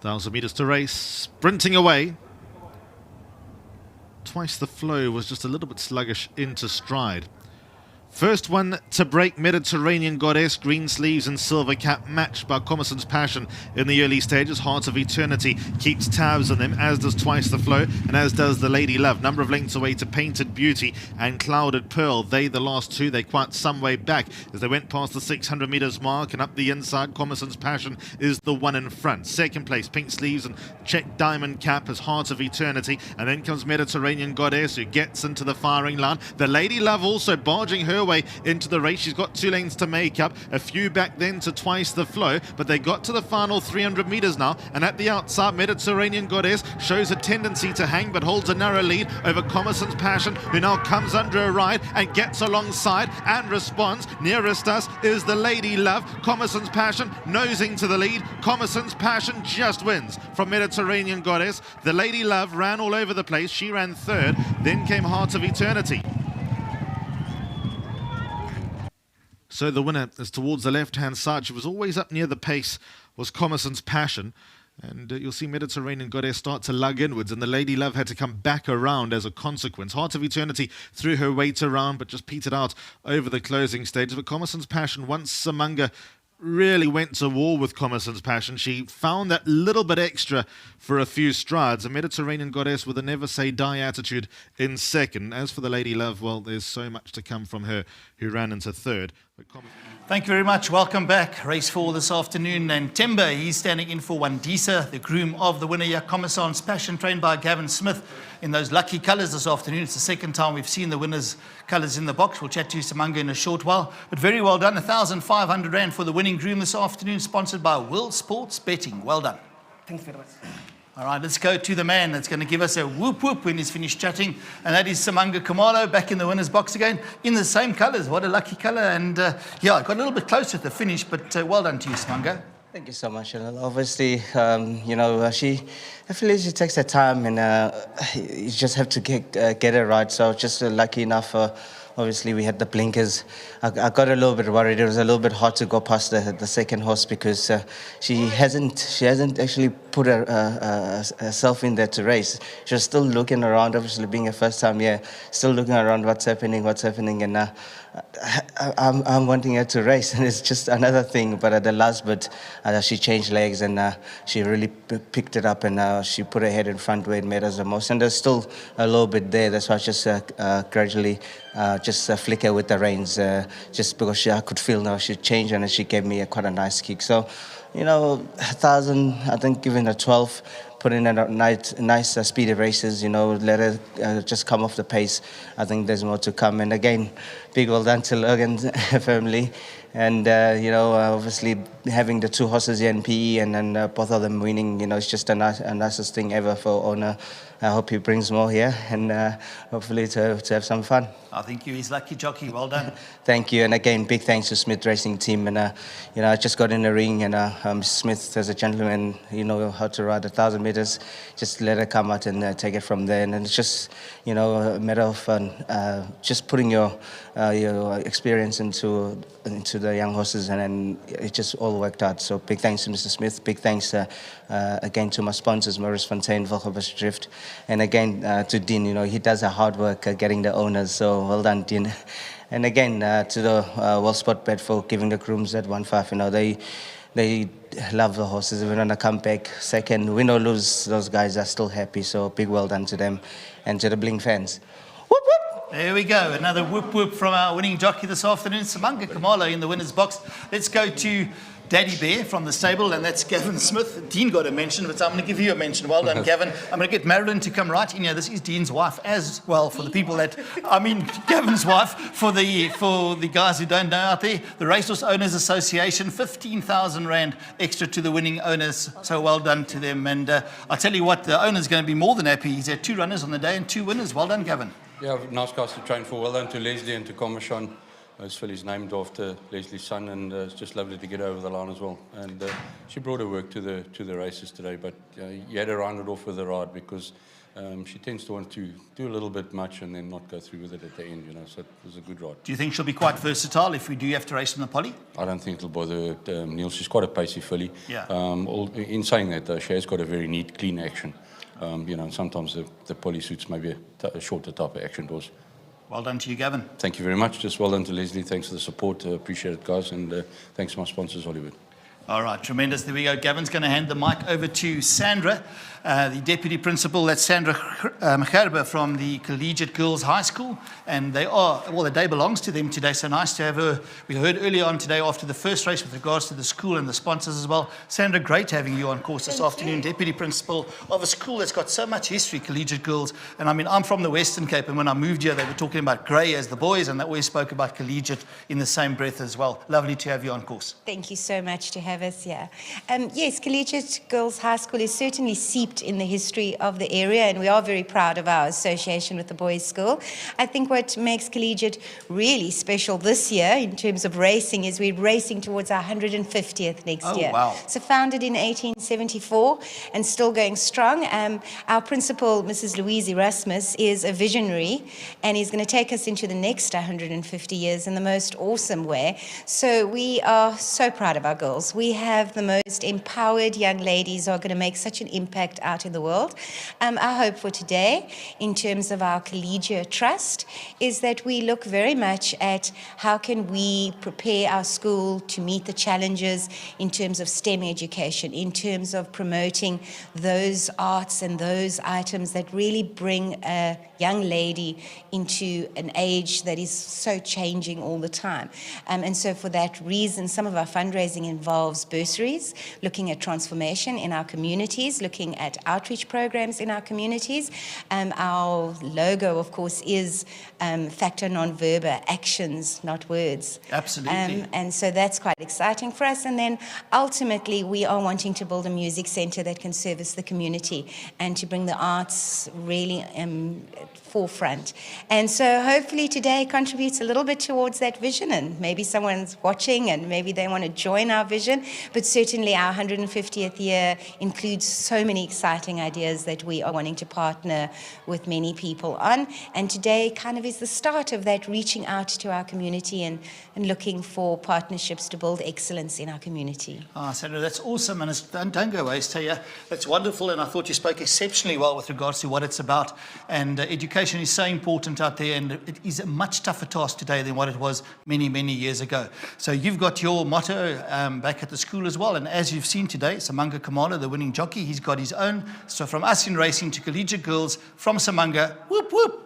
1,000 metres to race, sprinting away. Twice the Flow was just a little bit sluggish into stride. First one to break, Mediterranean Goddess, green sleeves and silver cap, matched by Komesans Passion in the early stages. Heart of Eternity keeps tabs on them, as does Twice the Flow, and as does the Lady Love. Number of lengths away to Painted Beauty and Clouded Pearl. They, the last two, they quite some way back as they went past the 600 metres mark and up the inside. Komesans Passion is the one in front. Second place, Pink Sleeves and Check Diamond Cap as Heart of Eternity, and then comes Mediterranean Goddess, who gets into the firing line. The Lady Love also barging her way into the race. She's got 2 lanes to make up, a few back then to Twice the Flow, but they got to the final 300 metres now, and at the outside, Mediterranean Goddess shows a tendency to hang but holds a narrow lead over Komesans Passion, who now comes under a ride and gets alongside and responds. Nearest us is the Lady Love. Komesans Passion nosing to the lead. Komesans Passion just wins from Mediterranean Goddess. The Lady Love ran all over the place. She ran third, then came Heart of Eternity. So the winner is towards the left-hand side. She was always up near the pace, was Komesans Passion. And you'll see Mediterranean Goddess start to lug inwards, and the Lady Love had to come back around as a consequence. Heart of Eternity threw her weight around, but just petered out over the closing stages. But Komesans Passion, once Samanga really went to war with Komesans Passion, she found that little bit extra for a few strides. A Mediterranean Goddess with a never say die attitude in second. As for the Lady Love, well, there's so much to come from her, who ran into third. Thank you very much. Welcome back. Race 4 this afternoon. And Timber, he's standing in for Wandisa, the groom of the winner here. Komesans Passion, trained by Gavin Smith in those lucky colours this afternoon. It's the second time we've seen the winner's colours in the box. We'll chat to Samanga in a short while. But very well done. 1,500 Rand for the winning groom this afternoon, sponsored by World Sports Betting. Well done. Thanks very much. All right, let's go to the man that's going to give us a whoop whoop when he's finished chatting, and that is Samanga Khumalo, back in the winner's box again, in the same colours. What a lucky colour, and yeah, got a little bit closer at the finish, but well done to you, Samanga. Thank you so much. Obviously, I feel she takes her time, and you just have to get it right. So just lucky enough. Obviously, we had the blinkers. I got a little bit worried. It was a little bit hard to go past the second horse because she hasn't actually put herself in there to race. She was still looking around, obviously being her first time here, still looking around what's happening, and I'm wanting her to race, and it's just another thing. But at the last bit, she changed legs, and she really picked it up, and she put her head in front where it matters the most. And there's still a little bit there. That's why I just gradually flick her with the reins, just because I could feel now she changed, and she gave me quite a nice kick. So, 1,000, I think, giving her 12. Put in a nice speedy races, let her just come off the pace. I think there's more to come. And again, big well done to Logan family. And, obviously having the 2 horses here in PE and then both of them winning, it's just a nicest thing ever for owner. I hope he brings more here and hopefully to have some fun. I think you're his lucky jockey. Well done. Thank you. And again, big thanks to Smith Racing Team. And, I just got in the ring, and Smith, as a gentleman, how to ride 1,000 meters. Just let her come out and take it from there. And it's just, a matter of just putting your experience into the young horses, and then it just all worked out. So big thanks to Mr. Smith. Big thanks again to my sponsors, Maurice Fontaine, Volkobus Drift. And again, to Dean, he does a hard work getting the owners. So well done, Dean. And again, to the World Sport Bet for giving the grooms that 1.5. They love the horses. Even when I come back second, win or lose, those guys are still happy. So big well done to them and to the Bling fans. Whoop, whoop. There we go. Another whoop whoop from our winning jockey this afternoon, Samanga Khumalo, in the winner's box. Let's go to Daddy Bear from the stable, and that's Gavin Smith. Dean got a mention, but I'm going to give you a mention. Well done, Gavin. I'm going to get Marilyn to come right in here. This is Dean's wife as well, for the people Gavin's wife, for the guys who don't know out there. The Racehorse Owners Association, 15,000 Rand extra to the winning owners. So well done to them. And I tell you what, the owner's going to be more than happy. He's had 2 runners on the day and 2 winners. Well done, Gavin. Yeah, nice guys to train for. Well done to Leslie and to Komesans. Those fillies named after Leslie's son, and it's just lovely to get over the line as well. And she brought her work to the races today, but you had to round it off with a ride because She tends to want to do a little bit much and then not go through with it at the end, you know, so it was a good ride. Do you think she'll be quite versatile if we do have to race from the poly? I don't think it'll bother Neil. She's quite a pacey filly. Yeah. In saying that, though, she has got a very neat, clean action. You know, and sometimes the poly suits maybe a shorter type of action doors. Well done to you, Gavin. Thank you very much. Just well done to Leslie. Thanks for the support. Appreciate it, guys. And thanks to my sponsors, Hollywood. All right, tremendous. There we go. Gavin's going to hand the mic over to Sandra, the Deputy Principal. That's Sandra Mkharba from the Collegiate Girls High School. And they are, well, the day belongs to them today, so nice to have her. We heard earlier on today after the first race with regards to the school and the sponsors as well. Sandra, great having you on course this afternoon. Deputy Principal of a school that's got so much history, Collegiate Girls. And I mean, I'm from the Western Cape, and when I moved here, they were talking about grey as the boys, and they always spoke about collegiate in the same breath as well. Lovely to have you on course. Thank you so much to have us here. Yes, Collegiate Girls High School is certainly steeped in the history of the area, and we are very proud of our association with the boys' school. I think what makes Collegiate really special this year in terms of racing is we're racing towards our 150th next year. Wow. So founded in 1874 and still going strong. Our principal, Mrs. Louise Erasmus, is a visionary, and is going to take us into the next 150 years in the most awesome way. So we are so proud of our girls. We have the most empowered young ladies who are going to make such an impact out in the world. Our hope for today, in terms of our collegiate trust, is that we look very much at how can we prepare our school to meet the challenges in terms of STEM education, in terms of promoting those arts and those items that really bring a young lady into an age that is so changing all the time. And so for that reason, some of our fundraising involves bursaries, looking at transformation in our communities, looking at outreach programs in our communities. Our logo, of course, is factor non-verba, actions, not words. Absolutely. And so that's quite exciting for us. And then ultimately, we are wanting to build a music center that can service the community and to bring the arts really forefront. And so hopefully today contributes a little bit towards that vision, and maybe someone's watching and maybe they want to join our vision. But certainly our 150th year includes so many exciting ideas that we are wanting to partner with many people on. And today kind of is the start of that, reaching out to our community and looking for partnerships to build excellence in our community. Sandra, that's awesome. And don't go away, stay here. That's wonderful. And I thought you spoke exceptionally well with regards to what it's about. And education is so important out there. And it is a much tougher task today than what it was many, many years ago. So you've got your motto back at the school as well. And as you've seen today, Samanga Kamala, the winning jockey, he's got his own. So from us in racing to collegiate girls, from Samanga, whoop, whoop.